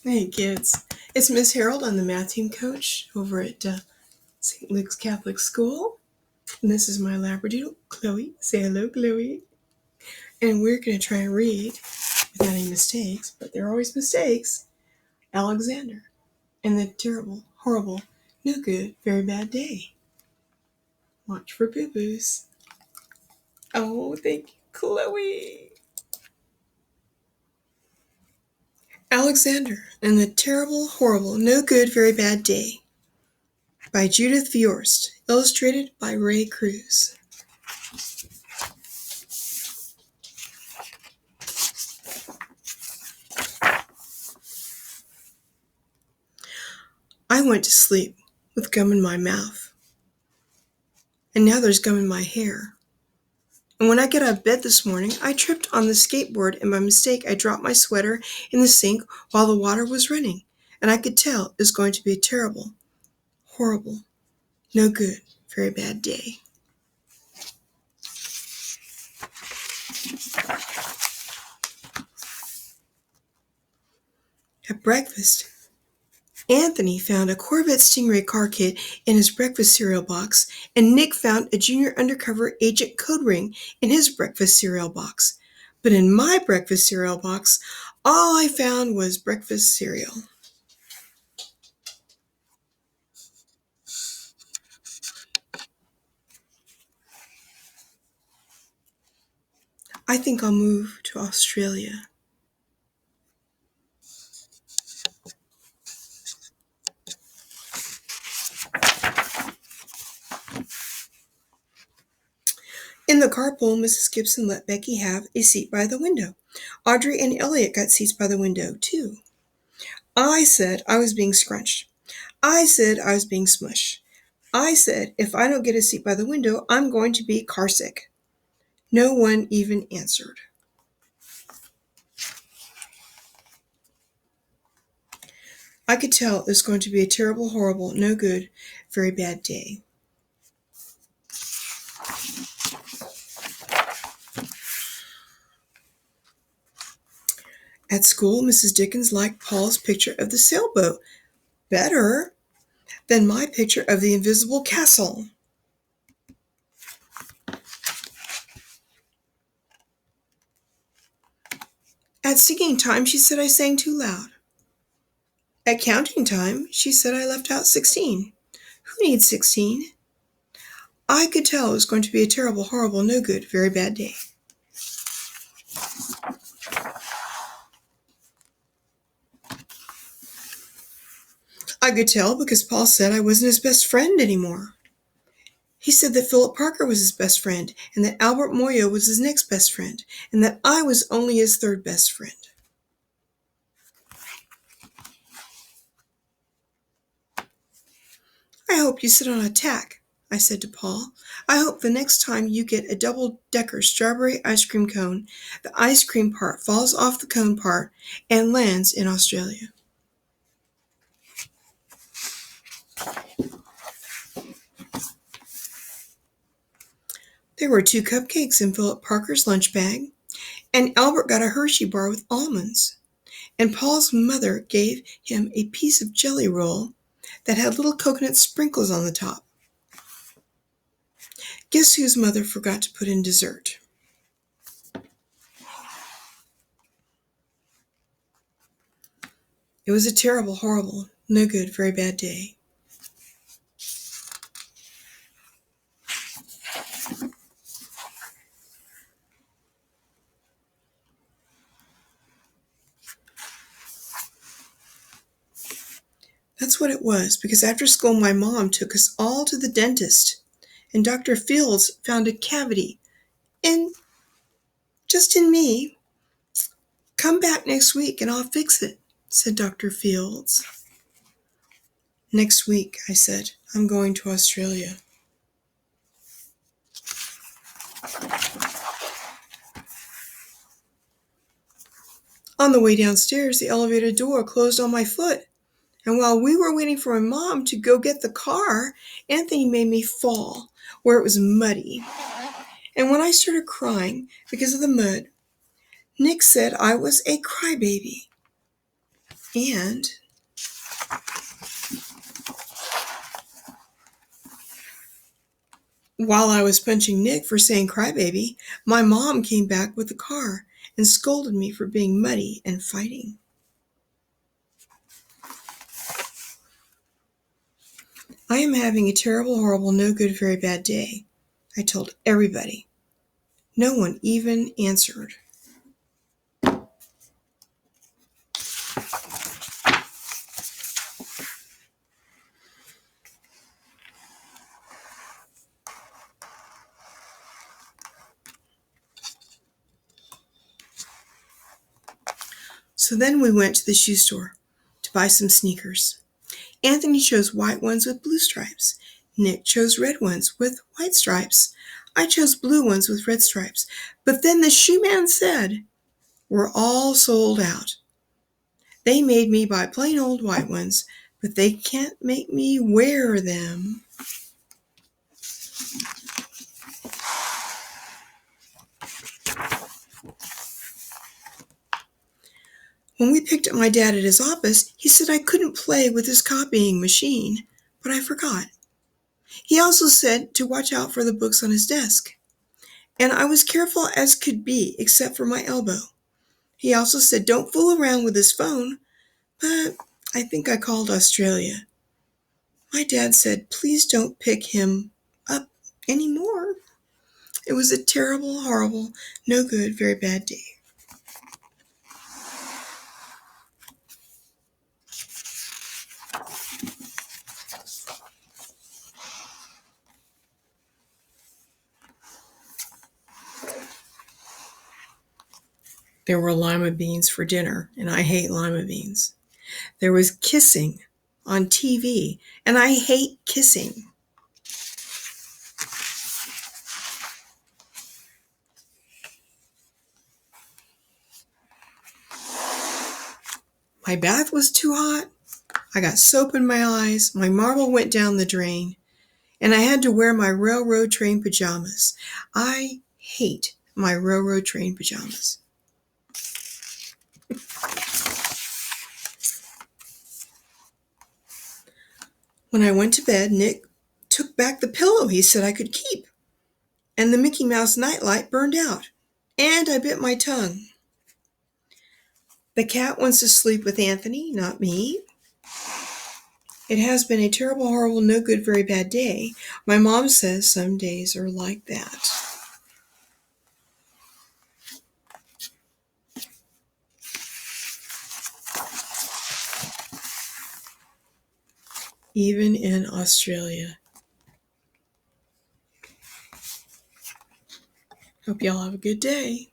Hey kids, it's Miss Harold. I'm the math team coach over at St. Luke's Catholic School. And this is my Labradoodle, Chloe. Say hello, Chloe. And we're going to try and read, without any mistakes, but there are always mistakes, Alexander and the Terrible, Horrible, No Good, Very Bad Day. Watch for boo-boos. Oh, thank you, Chloe. Alexander and the Terrible, Horrible, No Good, Very Bad Day by Judith Viorst, illustrated by Cruz. I went to sleep with gum in my mouth, and now there's gum in my hair. And when I got out of bed this morning, I tripped on the skateboard, and by mistake I dropped my sweater in the sink while the water was running, and I could tell it was going to be a terrible, horrible, no good, very bad day. At breakfast, Anthony found a Corvette Stingray car kit in his breakfast cereal box, and Nick found a junior undercover agent code ring in his breakfast cereal box. But in my breakfast cereal box, all I found was breakfast cereal. I think I'll move to Australia. In the carpool, Mrs. Gibson let Becky have a seat by the window. Audrey and Elliot got seats by the window, too. I said I was being scrunched. I said I was being smushed. I said if I don't get a seat by the window, I'm going to be carsick. No one even answered. I could tell it was going to be a terrible, horrible, no good, very bad day. At school, Mrs. Dickens liked Paul's picture of the sailboat better than my picture of the invisible castle. At singing time, she said I sang too loud. At counting time, she said I left out 16. Who needs 16? I could tell it was going to be a terrible, horrible, no good, very bad day. I could tell because Paul said I wasn't his best friend anymore. He said that Philip Parker was his best friend, and that Albert Moyo was his next best friend, and that I was only his third best friend. I hope you sit on a tack, I said to Paul. I hope the next time you get a double-decker strawberry ice cream cone, the ice cream part falls off the cone part and lands in Australia. There were 2 cupcakes in Philip Parker's lunch bag, and Albert got a Hershey bar with almonds, and Paul's mother gave him a piece of jelly roll that had little coconut sprinkles on the top. Guess whose mother forgot to put in dessert? It was a terrible, horrible, no good, very bad day. That's what it was, because after school my mom took us all to the dentist, and Dr. Fields found a cavity just in me. Come back next week and I'll fix it, said Dr. Fields. Next week, I said, I'm going to Australia. On the way downstairs, the elevator door closed on my foot. And while we were waiting for my mom to go get the car, Anthony made me fall where it was muddy. And when I started crying because of the mud, Nick said I was a crybaby. And while I was punching Nick for saying crybaby, my mom came back with the car and scolded me for being muddy and fighting. I am having a terrible, horrible, no good, very bad day, I told everybody. No one even answered. So then we went to the shoe store to buy some sneakers. Anthony chose white ones with blue stripes. Nick chose red ones with white stripes. I chose blue ones with red stripes. But then the shoe man said, "We're all sold out. They made me buy plain old white ones, but they can't make me wear them." When we picked up my dad at his office, he said I couldn't play with his copying machine, but I forgot. He also said to watch out for the books on his desk, and I was careful as could be except for my elbow. He also said don't fool around with his phone, but I think I called Australia. My dad said please don't pick him up anymore. It was a terrible, horrible, no good, very bad day. There were lima beans for dinner, and I hate lima beans. There was kissing on TV, and I hate kissing. My bath was too hot. I got soap in my eyes. My marble went down the drain, and I had to wear my railroad train pajamas. I hate my railroad train pajamas. When I went to bed, Nick took back the pillow he said I could keep, and the Mickey Mouse nightlight burned out, and I bit my tongue. The cat wants to sleep with Anthony, not me. It has been a terrible, horrible, no good, very bad day. My mom says some days are like that. Even in Australia. Hope y'all have a good day.